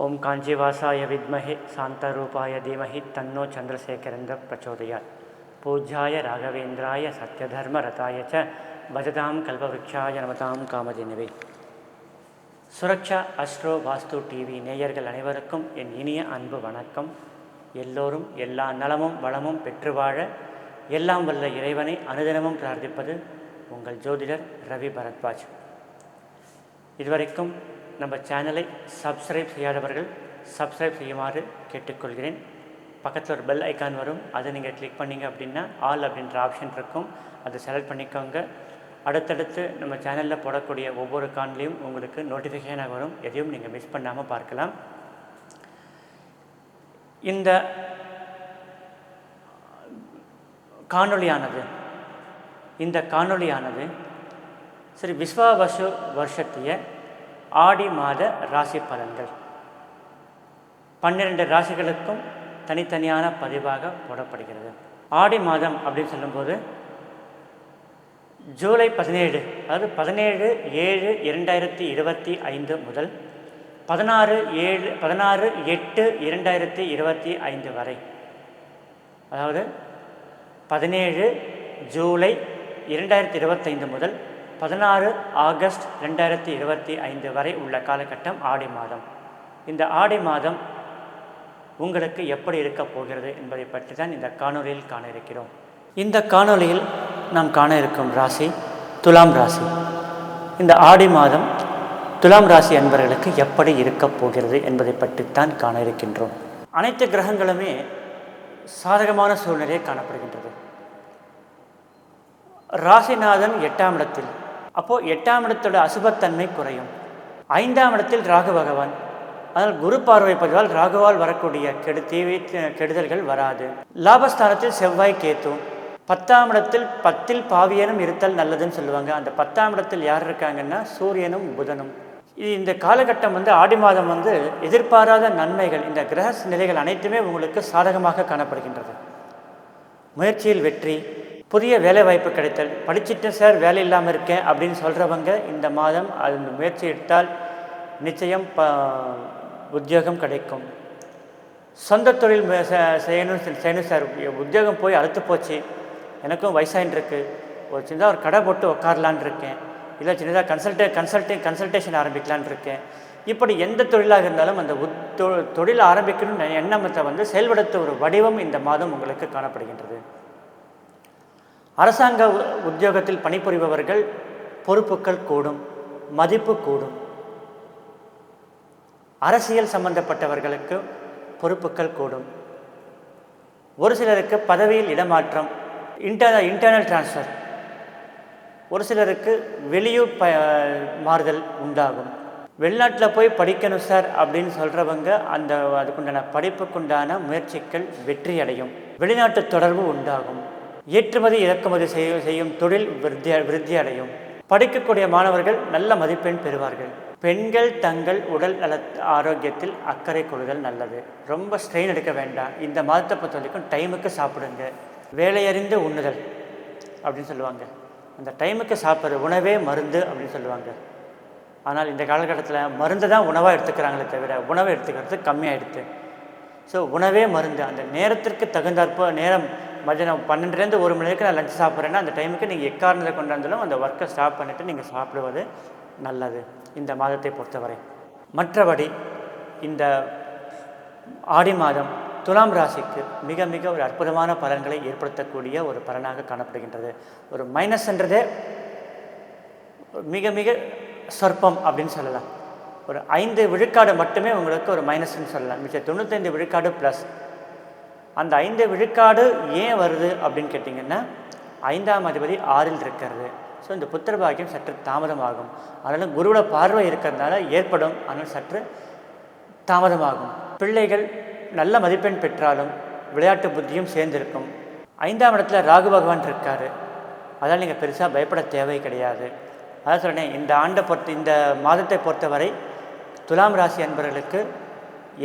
ओम कांचीवासाय विद्महे शांतारूपाय धीमहि तन्नो चंद्रशेखरेन्द्र प्रचोदयात्। पूज्याय राघवेन्द्राय सत्यधर्मरताय च भजतां कल्पवृक्षाय नमतां कामधेनवे। சுரக்ஷா அஸ்ட்ரோ வாஸ்து டிவி நேயர்கள் அனைவருக்கும் என் இனிய அன்பு வணக்கம். எல்லோரும் எல்லா நலமும் வளமும் பெற்று வாழ எல்லாம் வல்ல இறைவனை அனுதினமும் பிரார்த்திப்பது உங்கள் ஜோதிடர் ரவி பரத்வாஜ். இதுவரைக்கும் நம்ம சேனலை சப்ஸ்கிரைப் செய்யாதவர்கள் சப்ஸ்கிரைப் செய்யுமாறு கேட்டுக்கொள்கிறேன். பக்கத்தில் ஒரு பெல் ஐக்கான் வரும், அதை நீங்கள் கிளிக் பண்ணிங்க அப்படின்னா ஆல் அப்படின்ற ஆப்ஷன் இருக்கும், அதை செலக்ட் பண்ணிக்கோங்க. அடுத்தடுத்து நம்ம சேனலில் போடக்கூடிய ஒவ்வொரு காணொலியும் உங்களுக்கு நோட்டிஃபிகேஷனாக வரும், எதையும் நீங்கள் மிஸ் பண்ணாமல் பார்க்கலாம். இந்த காணொலியானது சரி விஸ்வாவசு வருஷத்திய ஆடி மாத ராசி பலன்கள் 12 ராசிகளுக்கும் தனித்தனியான பதிவாக போடப்படுகிறது. ஆடி மாதம் அப்படின்னு சொல்லும்போது ஜூலை 17 அதாவது 17/7/2025 முதல் 16/8/2025 வரை, அதாவது 17 ஜூலை 2025 முதல் 16 ஆகஸ்ட் 2025 வரை உள்ள காலகட்டம் ஆடி மாதம். இந்த ஆடி மாதம் உங்களுக்கு எப்படி இருக்க போகிறது என்பதை பற்றி தான் இந்த காணொலியில் காண இருக்கிறோம். இந்த காணொலியில் நாம் காண இருக்கும் ராசி துலாம் ராசி. இந்த ஆடி மாதம் துலாம் ராசி அன்பர்களுக்கு எப்படி இருக்கப் போகிறது என்பதை பற்றித்தான் காண இருக்கின்றோம். அனைத்து கிரகங்களுமே சாதகமான சூழ்நிலையை காணப்படுகின்றது. ராசிநாதன் 8ஆம் இடத்தில், அப்போது 8ஆம் இடத்தோட அசுபத்தன்மை குறையும். 5ஆம் இடத்தில் ராகு பகவான், அதனால் குரு பார்வை பதிவால் ராகுவால் வரக்கூடிய கெடுதல்கள் வராது. லாபஸ்தானத்தில் செவ்வாய் கேத்து, 10ஆம் இடத்தில் 10ல் பாவியனும் இருத்தல் நல்லதுன்னு சொல்லுவாங்க. அந்த 10ஆம் இடத்தில் யார் இருக்காங்கன்னா சூரியனும் புதனும். இந்த காலகட்டம் ஆடி மாதம் எதிர்பாராத நன்மைகள், இந்த கிரக நிலைகள் அனைத்துமே உங்களுக்கு சாதகமாக காணப்படுகின்றது. முயற்சியில் வெற்றி, புதிய வேலை வாய்ப்பு கிடைத்தல், படிச்சுட்டு சார் வேலை இல்லாமல் இருக்கேன் அப்படின்னு சொல்கிறவங்க இந்த மாதம் அது முயற்சி எடுத்தால் நிச்சயம் உத்தியோகம் கிடைக்கும். சொந்த தொழில் செய்யணும் சார், உத்தியோகம் போய் அழுத்து போச்சு, எனக்கும் வயசாகின்னு இருக்குது, ஒரு சின்னதாக ஒரு கடை போட்டு உட்காரலான் இருக்கேன், இல்லை சின்னதாக கன்சல்டேஷன் ஆரம்பிக்கலான் இருக்கேன். இப்படி எந்த தொழிலாக இருந்தாலும் அந்த தொழில் ஆரம்பிக்கணும்னு எண்ணத்தை செயல்படுத்த ஒரு வடிவம் இந்த மாதம் உங்களுக்கு காணப்படுகின்றது. அரசாங்க உத்தியோகத்தில் பணிபுரிபவர்கள் பொறுப்புகள் கூடும், மதிப்பு கூடும். அரசியல் சம்பந்தப்பட்டவர்களுக்கு பொறுப்புகள் கூடும். ஒரு சிலருக்கு பதவியில் இடமாற்றம், இன்டர்னல் டிரான்ஸ்ஃபர், ஒரு சிலருக்கு வெளியூர் மாறுதல் உண்டாகும். வெளிநாட்டில் போய் படிக்கணும் சார் அப்படின்னு சொல்கிறவங்க அதுக்குண்டான படிப்புக்குண்டான முயற்சிகள் வெற்றி அடையும். வெளிநாட்டு தொடர்பு உண்டாகும். ஏற்றுமதி இறக்குமதி செய்யும் தொழில் விருத்தி அடையும். படிக்கக்கூடிய மாணவர்கள் நல்ல மதிப்பெண் பெறுவார்கள். பெண்கள் தங்கள் உடல் நல ஆரோக்கியத்தில் அக்கறை கொள்ளுதல் நல்லது. ரொம்ப ஸ்ட்ரெயின் எடுக்க வேண்டாம். இந்த மாதத்தை பொறுத்த வரைக்கும் டைமுக்கு சாப்பிடுங்க. வேலையறிந்து உண்ணுதல் அப்படின்னு சொல்லுவாங்க. அந்த டைமுக்கு சாப்பிட்ற உணவே மருந்து அப்படின்னு சொல்லுவாங்க. ஆனால் இந்த காலகட்டத்தில் மருந்து தான் உணவாக எடுத்துக்கிறாங்களே தவிர உணவை எடுத்துக்கிறது கம்மியாகிடுது. ஸோ உணவே மருந்து. அந்த நேரத்திற்கு தகுந்தாற்போ நேரம் மதியம் 12லேருந்து 1 மணி வரைக்கும் நான் லஞ்ச் சாப்பிட்றேன்னா அந்த டைமுக்கு நீங்கள் எக்காரணத்தை கொண்டாந்தாலும் அந்த ஒர்க்கை ஸ்டாப் பண்ணிவிட்டு நீங்கள் சாப்பிடுவது நல்லது இந்த மாதத்தை பொறுத்தவரை. மற்றபடி இந்த ஆடி மாதம் துலாம் ராசிக்கு மிக மிக ஒரு அற்புதமான பலன்களை ஏற்படுத்தக்கூடிய ஒரு பலனாக காணப்படுகின்றது. ஒரு மைனஸ்ன்றதே மிக மிக சொற்பம் அப்படின்னு சொல்லலாம். ஒரு 5 விழுக்காடு மட்டுமே உங்களுக்கு ஒரு மைனஸ்ன்னு சொல்லலாம். மிச்சம் 95 விழுக்காடு ப்ளஸ். அந்த 5 விழுக்காடு ஏன் வருது அப்படின்னு கேட்டிங்கன்னா 5ஆம் அதிபதி 6ல் இருக்கிறது. ஸோ இந்த புத்திர பாக்கியம் சற்று தாமதமாகும். அதனால் குருவோட பார்வை இருக்கிறதுனால ஏற்படும், ஆனால் சற்று தாமதமாகும். பிள்ளைகள் நல்ல மதிப்பெண் பெற்றாலும் விளையாட்டு புத்தியும் சேர்ந்திருக்கும். 5ஆம் இடத்துல ராகு பகவான் இருக்கார். அதனால் நீங்கள் பெருசாக பயப்பட தேவை கிடையாது. அதான் சொன்னேன், இந்த மாதத்தை பொறுத்தவரை துலாம் ராசி அன்பர்களுக்கு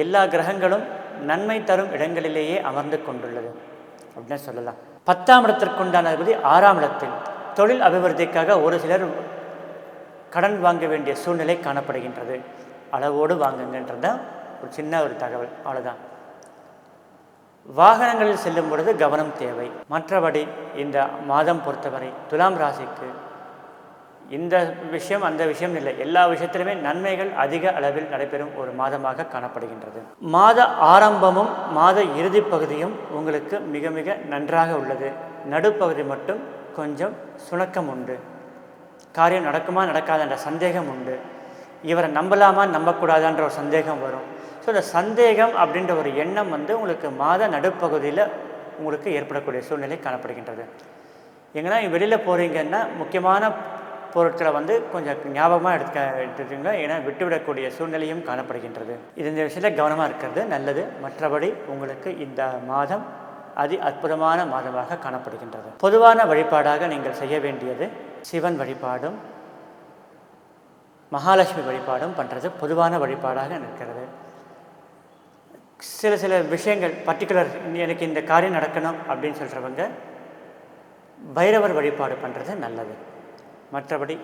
எல்லா கிரகங்களும் நன்மை தரும் இடங்களிலேயே அமர்ந்து கொண்டுள்ளது அப்படின்னு சொல்லலாம். 10ஆம் இடத்திற்குண்டான அதிபதி 6ஆம் இடத்தில் தொழில் அபிவிருத்திக்காக ஒரு சிலர் கடன் வாங்க வேண்டிய சூழ்நிலை காணப்படுகின்றது. அளவோடு வாங்குங்கன்றது தான் ஒரு சின்ன ஒரு தகவல், அவ்வளோதான். வாகனங்களில் செல்லும் பொழுது கவனம் தேவை. மற்றபடி இந்த மாதம் பொறுத்தவரை துலாம் ராசிக்கு இந்த விஷயம் அந்த விஷயம் இல்லை, எல்லா விஷயத்திலுமே நன்மைகள் அதிக அளவில் நடைபெறும் ஒரு மாதமாக காணப்படுகின்றது. மாத ஆரம்பமும் மாத இறுதி பகுதியும் உங்களுக்கு மிக மிக நன்றாக உள்ளது. நடுப்பகுதி மட்டும் கொஞ்சம் சுணக்கம் உண்டு. காரியம் நடக்குமா நடக்காதுன்ற சந்தேகம் உண்டு. இவரை நம்பலாமா நம்பக்கூடாதான்ற ஒரு சந்தேகம் வரும். ஸோ இந்த சந்தேகம் அப்படின்ற ஒரு எண்ணம் உங்களுக்கு மாத நடுப்பகுதியில் உங்களுக்கு ஏற்படக்கூடிய சூழ்நிலை காணப்படுகின்றது. எங்கன்னா வெளியில் போகிறீங்கன்னா முக்கியமான பொருட்களை கொஞ்சம் ஞாபகமாக எடுத்துக்கோங்க, ஏன்னா விட்டுவிடக்கூடிய சூழ்நிலையும் காணப்படுகின்றது. இது இந்த விஷயத்தில் கவனமாக இருக்கிறது நல்லது. மற்றபடி உங்களுக்கு இந்த மாதம் அற்புதமான மாதமாக காணப்படுகின்றது. பொதுவான வழிபாடாக நீங்கள் செய்ய வேண்டியது சிவன் வழிபாடும் மகாலட்சுமி வழிபாடும் பண்ணுறது பொதுவான வழிபாடாக இருக்கிறது. சில விஷயங்கள் பர்டிகுலர் எனக்கு இந்த காரியம் நடக்கணும் அப்படின்னு சொல்கிறவங்க பைரவர் வழிபாடு பண்ணுறது நல்லது. மற்றபடி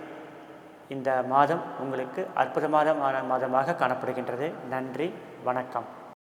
இந்த மாதம் உங்களுக்கு அற்புதமான மாதமாக காணப்படுகின்றது. நன்றி, வணக்கம்.